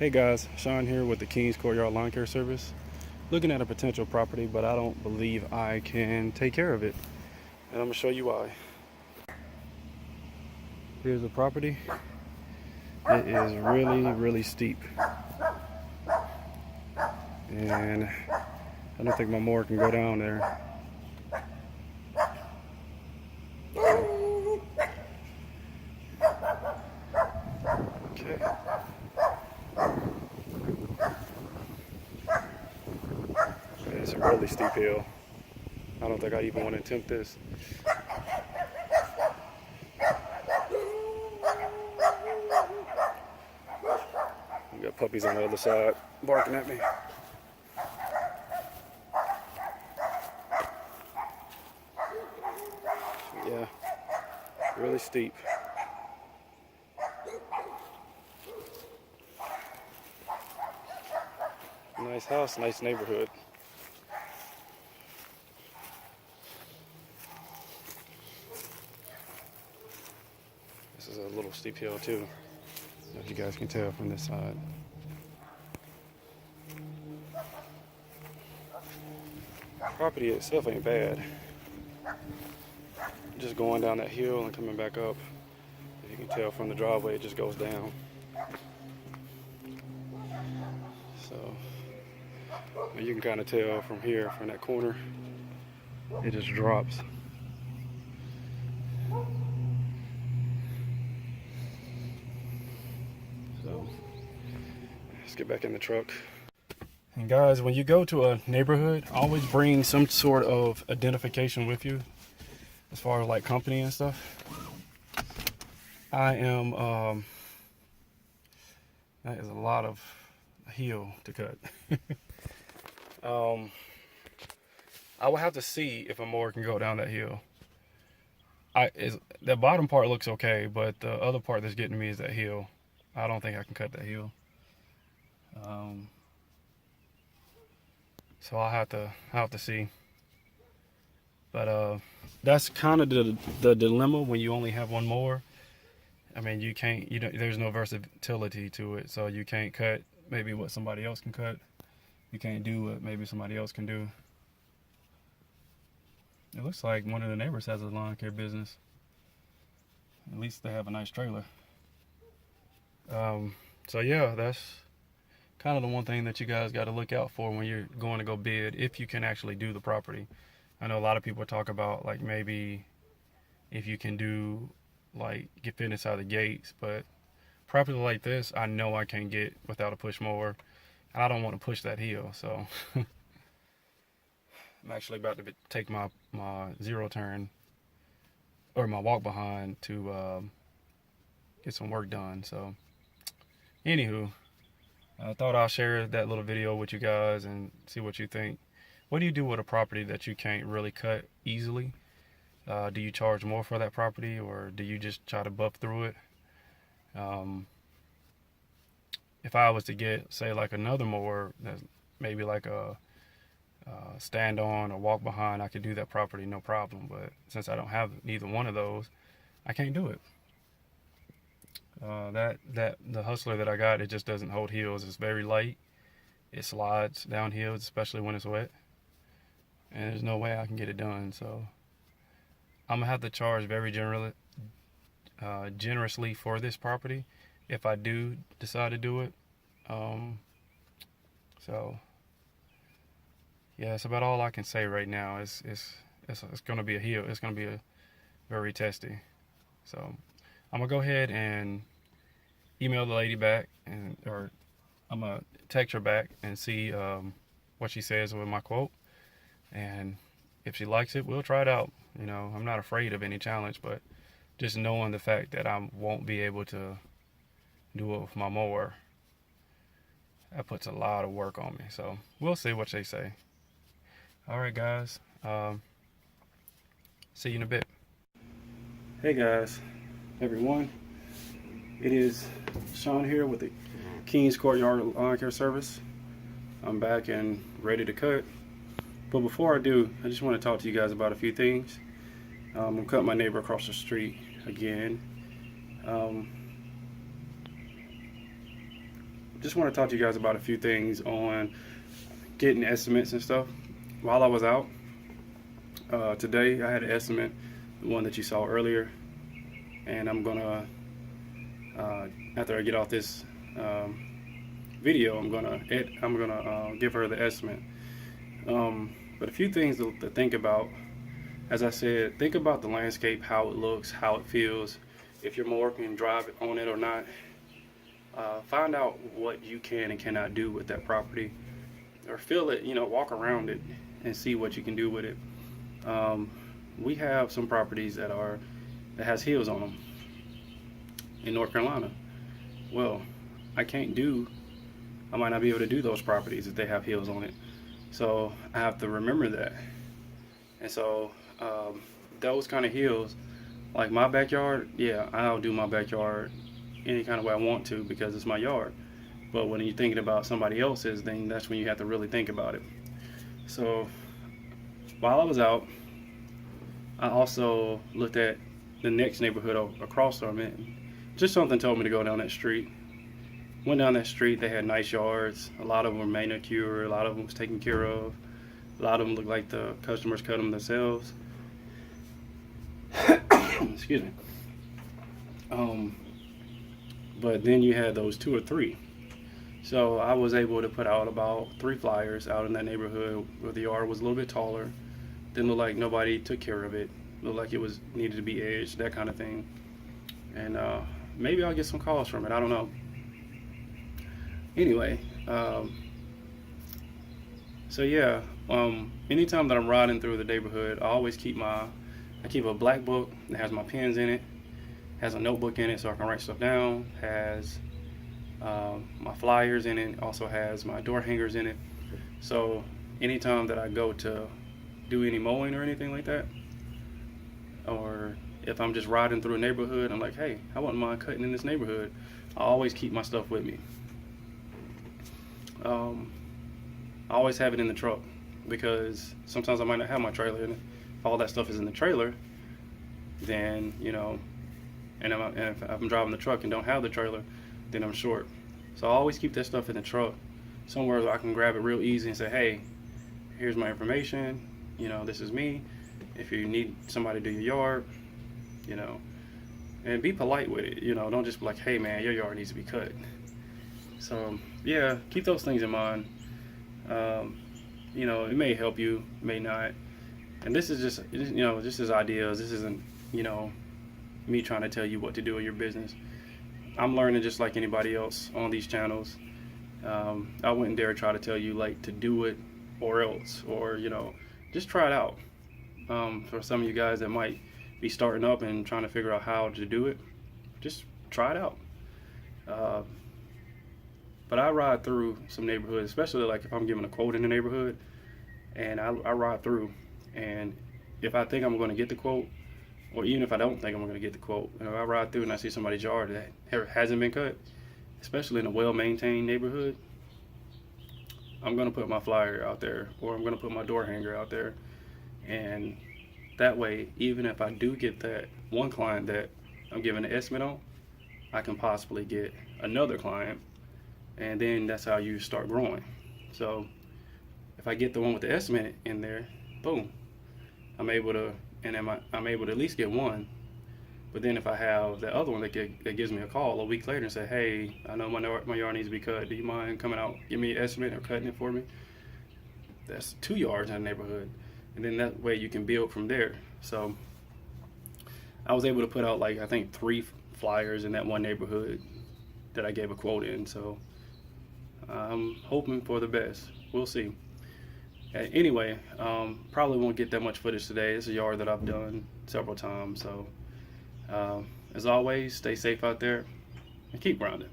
Hey guys, Sean here with the King's Courtyard Lawn Care Service. Looking at a potential property, but I don't believe I can take care of it. And I'm gonna show you why. Here's the property. It is really steep. And I don't think my mower can go down there. Okay. It's a really steep hill. I don't think I even want to attempt this. We got puppies on the other side barking at me. Yeah, really steep. Nice house, nice neighborhood. This is a little steep hill too. I don't know if you guys can tell from this side. Property itself ain't bad. Just going down that hill and coming back up. If you can tell from the driveway, it just goes down. So you can kind of tell from here, from that corner, it just drops. So let's get back in the truck. And guys, when you go to a neighborhood, always bring some sort of identification with you, as far as like company and stuff. I am, that is a lot of hill to cut. I will have to see if a mower can go down that hill. The bottom part looks okay, but the other part that's getting me is that hill. I don't think I can cut that hill. So I'll have to see. But that's kind of the dilemma when you only have one mower. I mean, there's no versatility to it, so you can't cut maybe what somebody else can cut. You can't do what maybe somebody else can do. It looks like one of the neighbors has a lawn care business. At least they have a nice trailer. So yeah, that's kind of the one thing that you guys got to look out for when you're going to go bid, if you can actually do the property. I know a lot of people talk about like maybe if you can do like get fit inside the gates, but property like this, I know I can't get without a push mower. I don't want to push that hill, so I'm actually about to take my zero turn or my walk behind to get some work done. So anywho, I thought I'll share that little video with you guys and see what you think. What do you do with a property that you can't really cut easily? Do you charge more for that property, or do you just try to buff through it? If I was to get, say, like another mower that's maybe like a stand on or walk behind, I could do that property no problem. But since I don't have neither one of those, I can't do it. The Hustler that I got, it just doesn't hold hills. It's very light. It slides down hills, especially when it's wet. And there's no way I can get it done. So I'm gonna have to charge very generously for this property if I do decide to do it. So yeah, that's about all I can say right now. It's gonna be a hill. It's gonna be a very testy. So I'm gonna go ahead and email the lady back, or I'm gonna text her back and see what she says with my quote. And if she likes it, we'll try it out. You know, I'm not afraid of any challenge, but just knowing the fact that I won't be able to do it with my mower, that puts a lot of work on me. So we'll see what they say. All right, guys. See you in a bit. Hey guys, everyone. It is Sean here with the King's Courtyard Lawn Care Service. I'm back and ready to cut. But before I do, I just want to talk to you guys about a few things. I'm cutting my neighbor across the street again. just want to talk to you guys about a few things on getting estimates and stuff. While I was out today, I had an estimate, the one that you saw earlier, and I'm gonna after I get off this video, I'm gonna give her the estimate. But a few things to think about. As I said, think about the landscape, how it looks, how it feels, if you're more can drive on it or not. Find out what you can and cannot do with that property, or feel it, walk around it and see what you can do with it. We have some properties that has hills on them in North Carolina. Well, I might not be able to do those properties if they have hills on it. So I have to remember that. And so those kind of hills, like my backyard, yeah, I'll do my backyard any kind of way I want to because it's my yard. But when you're thinking about somebody else's, then that's when you have to really think about it. So while I was out, I also looked at the next neighborhood across from it. Just something told me to go down that street. Went down that street. They had nice yards. A lot of them were manicured. A lot of them was taken care of. A lot of them looked like the customers cut them themselves. Excuse me. But then you had those 2 or 3. So I was able to put out about 3 flyers out in that neighborhood where the yard was a little bit taller. Didn't look like nobody took care of it. Looked like it needed to be edged, that kind of thing. And maybe I'll get some calls from it. I don't know. Anyway, so yeah, anytime that I'm riding through the neighborhood, I always keep a black book that has my pens in it, has a notebook in it so I can write stuff down, has my flyers in it, also has my door hangers in it. So anytime that I go to do any mowing or anything like that, or if I'm just riding through a neighborhood, I'm like, hey, I wouldn't mind cutting in this neighborhood. I always keep my stuff with me. I always have it in the truck because sometimes I might not have my trailer, and if all that stuff is in the trailer, then and if I'm driving the truck and don't have the trailer, then I'm short. So I always keep that stuff in the truck somewhere where I can grab it real easy and say, hey, here's my information, this is me. If you need somebody to do your yard, and be polite with it, don't just be like, hey man, your yard needs to be cut. So yeah, keep those things in mind. It may help you, may not. And this is just, just as ideas. This isn't, me trying to tell you what to do in your business. I'm learning just like anybody else on these channels. I wouldn't dare try to tell you like to do it or else, or just try it out. For some of you guys that might be starting up and trying to figure out how to do it, just try it out. But I ride through some neighborhoods, especially like if I'm giving a quote in the neighborhood, and I ride through, and if I think I'm going to get the quote, or even if I don't think I'm going to get the quote, I ride through and I see somebody's yard that hasn't been cut, especially in a well-maintained neighborhood, I'm going to put my flyer out there, or I'm going to put my door hanger out there. And that way, even if I do get that one client that I'm giving an estimate on, I can possibly get another client, and then that's how you start growing. So if I get the one with the estimate in there, boom, I'm able to at least get one. But then if I have the other one that gives me a call a week later and say, hey, I know my yard needs to be cut, do you mind coming out, give me an estimate or cutting it for me? That's 2 yards in the neighborhood. And then that way you can build from there. So I was able to put out like, I think 3 flyers in that one neighborhood that I gave a quote in. So I'm hoping for the best. We'll see. Anyway, probably won't get that much footage today. It's a yard that I've done several times. So as always, stay safe out there and keep grinding.